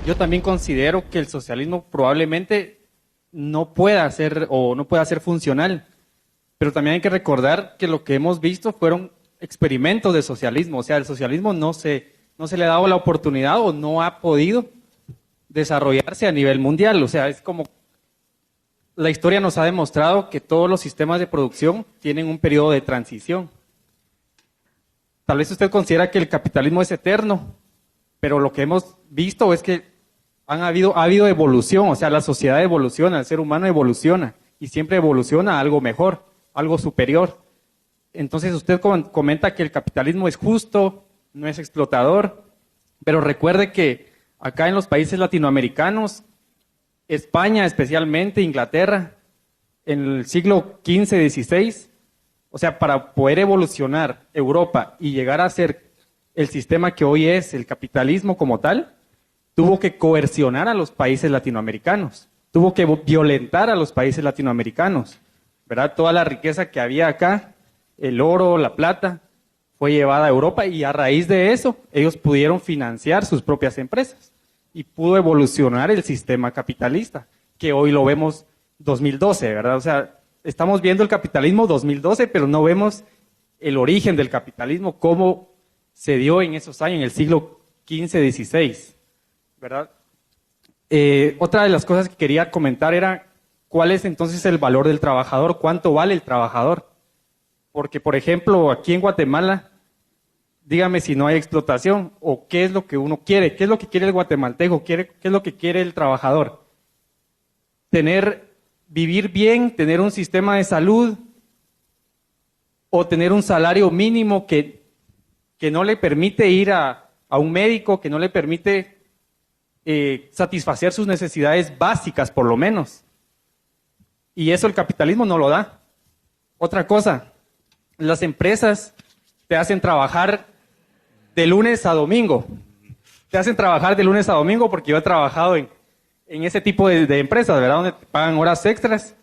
Yo también considero que el socialismo probablemente no pueda ser o no pueda ser funcional, pero también hay que recordar que lo que hemos visto fueron experimentos de socialismo, o sea, el socialismo no se le ha dado la oportunidad o no ha podido desarrollarse a nivel mundial, o sea, es como la historia nos ha demostrado que todos los sistemas de producción tienen un periodo de transición. Tal vez usted considera que el capitalismo es eterno, pero lo que hemos visto es que ha habido evolución, o sea, la sociedad evoluciona, el ser humano evoluciona y siempre evoluciona a algo mejor, algo superior. Entonces usted comenta que el capitalismo es justo, no es explotador, pero recuerde que acá en los países latinoamericanos, España especialmente, Inglaterra, en el siglo XV, XVI, o sea, para poder evolucionar Europa y llegar a ser el sistema que hoy es el capitalismo como tal, tuvo que coercionar a los países latinoamericanos, tuvo que violentar a los países latinoamericanos, ¿verdad? Toda la riqueza que había acá, el oro, la plata, fue llevada a Europa y a raíz de eso ellos pudieron financiar sus propias empresas y pudo evolucionar el sistema capitalista, que hoy lo vemos 2012, ¿verdad? O sea, estamos viendo el capitalismo 2012, pero no vemos el origen del capitalismo, cómo se dio en esos años, en el siglo XV, XVI, ¿verdad? Otra de las cosas que quería comentar era cuál es entonces el valor del trabajador, cuánto vale el trabajador. Porque, por ejemplo, aquí en Guatemala, dígame si no hay explotación o qué es lo que uno quiere, qué es lo que quiere el guatemalteco, qué es lo que quiere el trabajador. Vivir bien, tener un sistema de salud o tener un salario mínimo que no le permite ir a un médico, que no le permite satisfacer sus necesidades básicas, por lo menos. Y eso el capitalismo no lo da. Otra cosa, las empresas te hacen trabajar de lunes a domingo. Te hacen trabajar de lunes a domingo porque yo he trabajado en ese tipo de empresas, ¿verdad? Donde te pagan horas extras.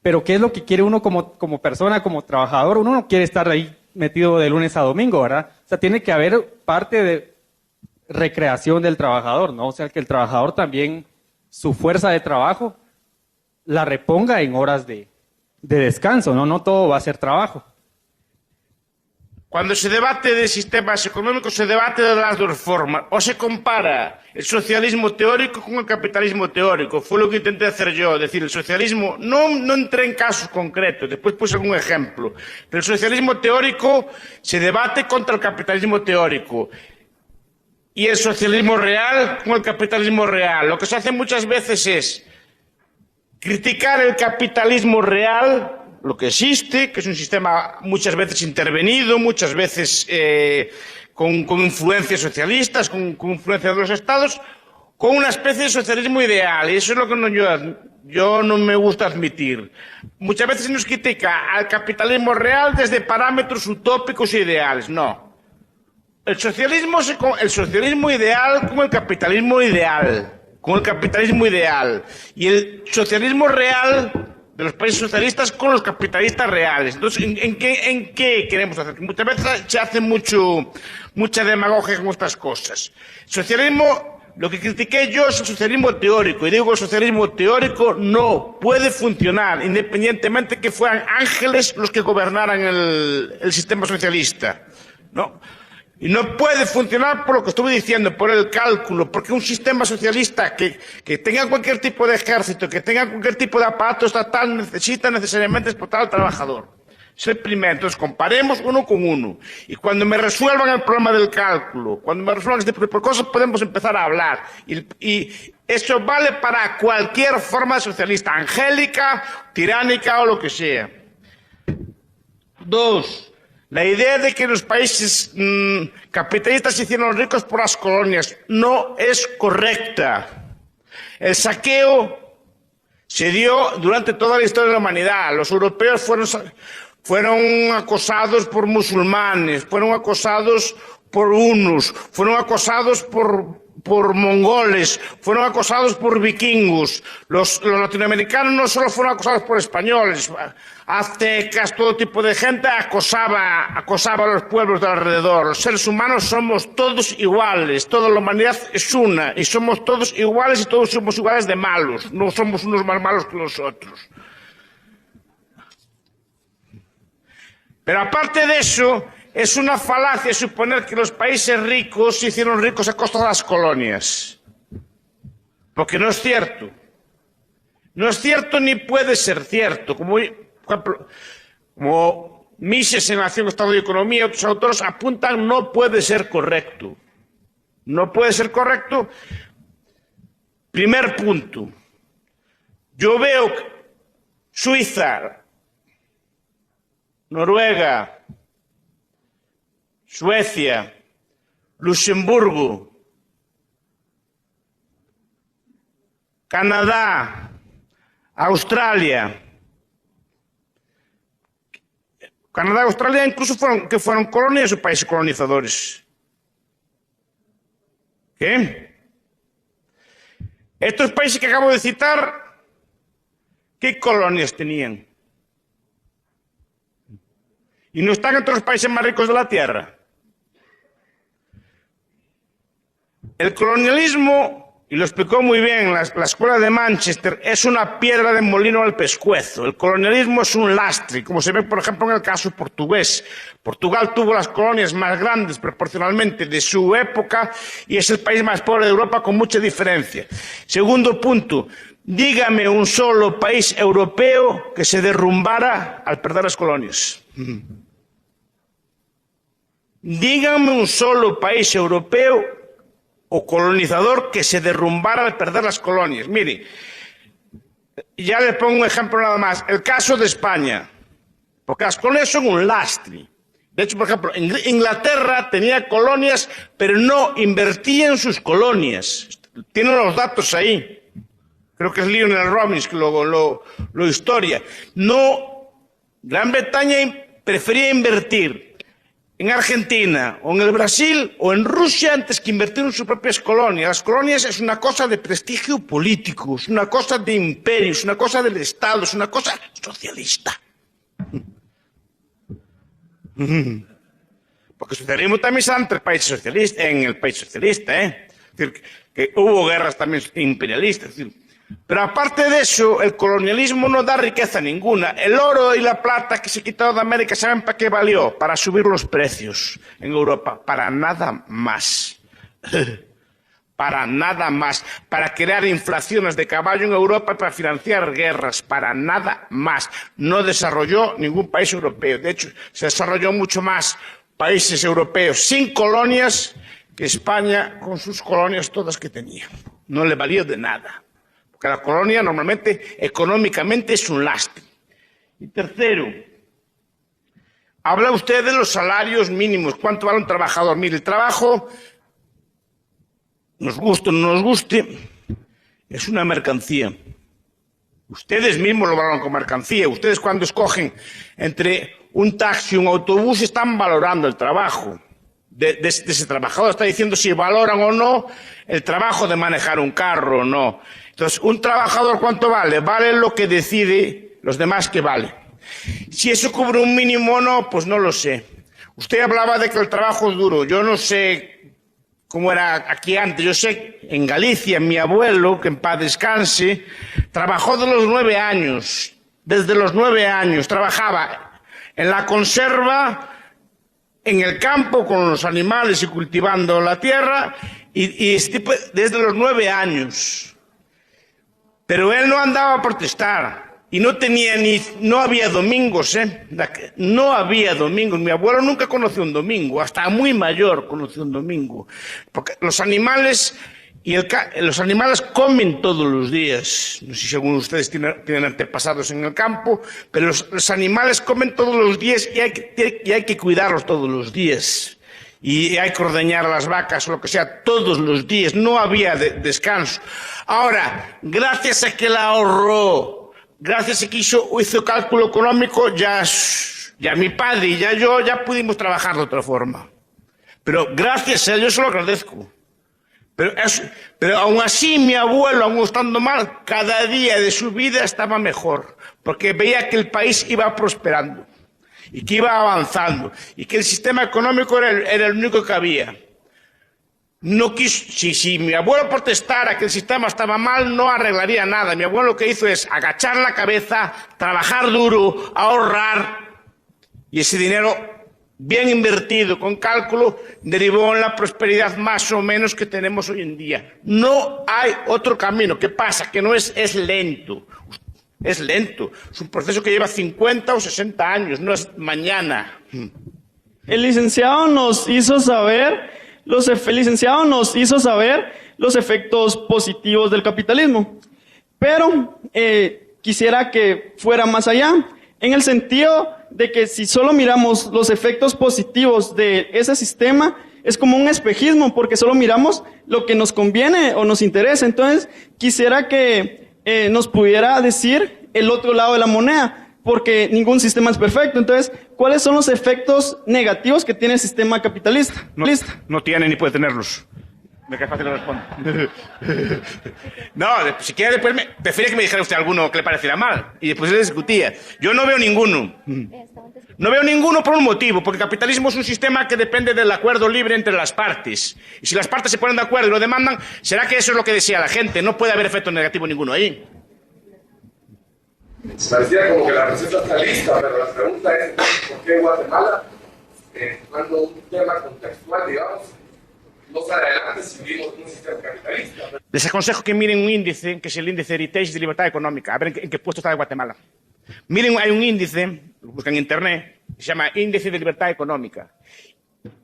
Pero ¿qué es lo que quiere uno como persona, como trabajador? Uno no quiere estar ahí metido de lunes a domingo, ¿verdad? O sea, tiene que haber parte de recreación del trabajador, ¿no? O sea, que el trabajador también, su fuerza de trabajo, la reponga en horas de descanso, ¿no? No todo va a ser trabajo. Cuando se debate de sistemas económicos, se debate de las dos formas. O se compara el socialismo teórico con el capitalismo teórico. Fue lo que intenté hacer yo. Es decir, el socialismo, no entré en casos concretos, después puse algún ejemplo. Pero el socialismo teórico se debate contra el capitalismo teórico. Y el socialismo real con el capitalismo real. Lo que se hace muchas veces es criticar el capitalismo real, lo que existe, que es un sistema muchas veces intervenido, muchas veces con influencias socialistas, con influencias de los estados, con una especie de socialismo ideal. Y eso es lo que yo no me gusta admitir. Muchas veces se nos critica al capitalismo real desde parámetros utópicos e ideales. No. El socialismo ideal con el capitalismo ideal. Con el capitalismo ideal. Y el socialismo real de los países socialistas con los capitalistas reales. Entonces, ¿en qué queremos hacer? Muchas veces se hace mucha demagogia con estas cosas. El socialismo, lo que critiqué yo es el socialismo teórico. Y digo que el socialismo teórico no puede funcionar, independientemente que fueran ángeles los que gobernaran el sistema socialista. ¿No? Y no puede funcionar por lo que estuve diciendo, por el cálculo, porque un sistema socialista que tenga cualquier tipo de ejército, que tenga cualquier tipo de aparato estatal, necesita necesariamente explotar al trabajador. Es el primero. Entonces, comparemos uno con uno. Y cuando me resuelvan el problema del cálculo, cuando me resuelvan este tipo de cosas, podemos empezar a hablar. Y eso vale para cualquier forma socialista, angélica, tiránica o lo que sea. 2. La idea de que los países capitalistas se hicieron ricos por las colonias no es correcta. El saqueo se dio durante toda la historia de la humanidad. Los europeos fueron acosados por musulmanes, fueron acosados por hunos, fueron acosados por por mongoles, fueron acosados por vikingos. Los latinoamericanos no solo fueron acosados por españoles, aztecas, todo tipo de gente acosaba a los pueblos de alrededor. Los seres humanos somos todos iguales, toda la humanidad es una, y somos todos iguales y todos somos iguales de malos, no somos unos más malos que los otros. Pero aparte de eso, es una falacia suponer que los países ricos se hicieron ricos a costa de las colonias. Porque no es cierto. No es cierto ni puede ser cierto. Como, por ejemplo, como Mises en Nación, Estado y Economía y otros autores apuntan, no puede ser correcto. No puede ser correcto. Primer punto. Yo veo Suiza, Noruega, Suecia, Luxemburgo, Canadá, Australia. Canadá y Australia incluso fueron colonias o países colonizadores. ¿Qué? Estos países que acabo de citar, ¿qué colonias tenían? ¿Y no están entre los países más ricos de la Tierra? El colonialismo, y lo explicó muy bien la escuela de Manchester, es una piedra de molino al pescuezo. El colonialismo es un lastre, como se ve, por ejemplo, en el caso portugués. Portugal tuvo las colonias más grandes proporcionalmente de su época y es el país más pobre de Europa con mucha diferencia. Segundo punto, dígame un solo país europeo que se derrumbara al perder las colonias. Dígame un solo país europeo o colonizador que se derrumbara al perder las colonias. Mire, ya le pongo un ejemplo nada más. El caso de España, porque las colonias son un lastre. De hecho, por ejemplo, Inglaterra tenía colonias, pero no invertía en sus colonias. Tienen los datos ahí. Creo que es Lionel Robbins que lo historia. No, Gran Bretaña prefería invertir en Argentina, o en el Brasil, o en Rusia, antes que invertir en sus propias colonias. Las colonias es una cosa de prestigio político, es una cosa de imperio, es una cosa del Estado, es una cosa socialista. Porque el socialismo también se da entre países socialistas, en el país socialista, Es decir, que hubo guerras también imperialistas. Es decir, pero aparte de eso, el colonialismo no da riqueza ninguna. El oro y la plata que se quitó de América, ¿saben para qué valió? Para subir los precios en Europa. Para nada más. Para nada más. Para crear inflaciones de caballo en Europa y para financiar guerras. Para nada más. No desarrolló ningún país europeo. De hecho, se desarrolló mucho más países europeos sin colonias que España con sus colonias todas que tenía. No le valió de nada. Porque la colonia normalmente, económicamente, es un lastre. Y tercero, habla usted de los salarios mínimos. ¿Cuánto vale un trabajador? Mire, el trabajo, nos guste o no nos guste, es una mercancía. Ustedes mismos lo valoran como mercancía. Ustedes cuando escogen entre un taxi y un autobús están valorando el trabajo de ese trabajador. Está diciendo si valoran o no el trabajo de manejar un carro o no. Entonces, ¿un trabajador cuánto vale? Vale lo que decide los demás que vale. Si eso cubre un mínimo o no, pues no lo sé. Usted hablaba de que el trabajo es duro. Yo no sé cómo era aquí antes. Yo sé, en Galicia, mi abuelo, que en paz descanse, trabajó de los 9 años. Desde los 9 años trabajaba en la conserva, en el campo con los animales y cultivando la tierra, y desde los 9 años. Pero él no andaba a protestar y no había domingos, No había domingos. Mi abuelo nunca conoció un domingo, hasta muy mayor conoció un domingo. Porque los animales comen todos los días. No sé si algunos de ustedes tienen antepasados en el campo, pero los animales comen todos los días y hay que cuidarlos todos los días. Y hay que ordeñar a las vacas o lo que sea todos los días. No había descanso. Ahora, gracias a que la ahorró, gracias a que hizo cálculo económico, ya mi padre y ya yo ya pudimos trabajar de otra forma. Pero gracias a Dios se lo agradezco. Pero aún así mi abuelo, aún estando mal, cada día de su vida estaba mejor, porque veía que el país iba prosperando y que iba avanzando y que el sistema económico era el único que había. No quiso, si mi abuelo protestara que el sistema estaba mal, no arreglaría nada. Mi abuelo lo que hizo es agachar la cabeza, trabajar duro, ahorrar, y ese dinero bien invertido, con cálculo, derivó en la prosperidad más o menos que tenemos hoy en día. No hay otro camino. ¿Qué pasa? Que no es lento. Es lento. Es un proceso que lleva 50 o 60 años, no es mañana. El licenciado nos hizo saber los efectos positivos del capitalismo. Pero quisiera que fuera más allá, en el sentido de que si solo miramos los efectos positivos de ese sistema, es como un espejismo, porque solo miramos lo que nos conviene o nos interesa. Entonces, quisiera que nos pudiera decir el otro lado de la moneda, porque ningún sistema es perfecto. Entonces, ¿cuáles son los efectos negativos que tiene el sistema capitalista? No tiene ni puede tenerlos. Me cae fácil responder. No, si quiere después prefiere que me dijera usted alguno que le pareciera mal. Y después le discutía. Yo no veo ninguno. No veo ninguno por un motivo, porque el capitalismo es un sistema que depende del acuerdo libre entre las partes. Y si las partes se ponen de acuerdo y lo demandan, ¿será que eso es lo que desea la gente? No puede haber efecto negativo ninguno ahí. Parecía como que la receta está lista, pero la pregunta es ¿por qué Guatemala, cuando un tema contextual, digamos, no sale adelante si vivimos en un sistema capitalista? Les aconsejo que miren un índice, que es el índice Heritage de Libertad Económica, a ver en qué puesto está Guatemala. Miren, hay un índice, lo buscan en internet, que se llama Índice de Libertad Económica,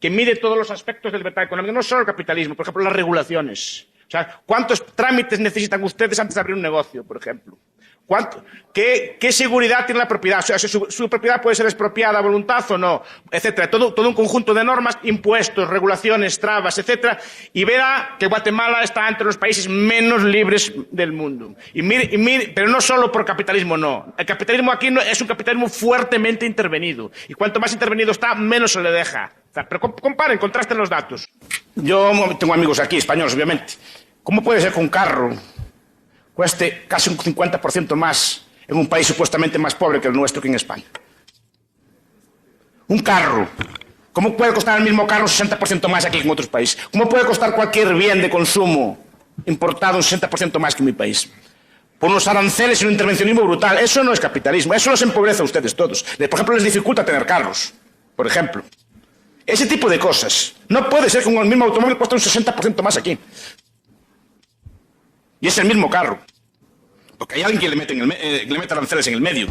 que mide todos los aspectos de libertad económica, no solo el capitalismo, por ejemplo, las regulaciones. O sea, ¿cuántos trámites necesitan ustedes antes de abrir un negocio, por ejemplo? ¿Qué seguridad tiene la propiedad? O sea, su propiedad puede ser expropiada a voluntad o no, etcétera. Todo un conjunto de normas, impuestos, regulaciones, trabas, etcétera. Y verá que Guatemala está entre los países menos libres del mundo. Y mire, pero no solo por capitalismo, no. El capitalismo aquí es un capitalismo fuertemente intervenido. Y cuanto más intervenido está, menos se le deja. O sea, pero comparen, contrasten los datos. Yo tengo amigos aquí, españoles, obviamente. ¿Cómo puede ser que un carro cueste casi un 50% más en un país supuestamente más pobre que el nuestro, que en España? Un carro. ¿Cómo puede costar el mismo carro un 60% más aquí que en otros países? ¿Cómo puede costar cualquier bien de consumo importado un 60% más que en mi país? Por unos aranceles y un intervencionismo brutal. Eso no es capitalismo, eso los empobrece a ustedes todos. Por ejemplo, les dificulta tener carros, por ejemplo. Ese tipo de cosas. No puede ser que el mismo automóvil cueste un 60% más aquí. Y es el mismo carro. Porque hay alguien que le mete aranceles en el medio.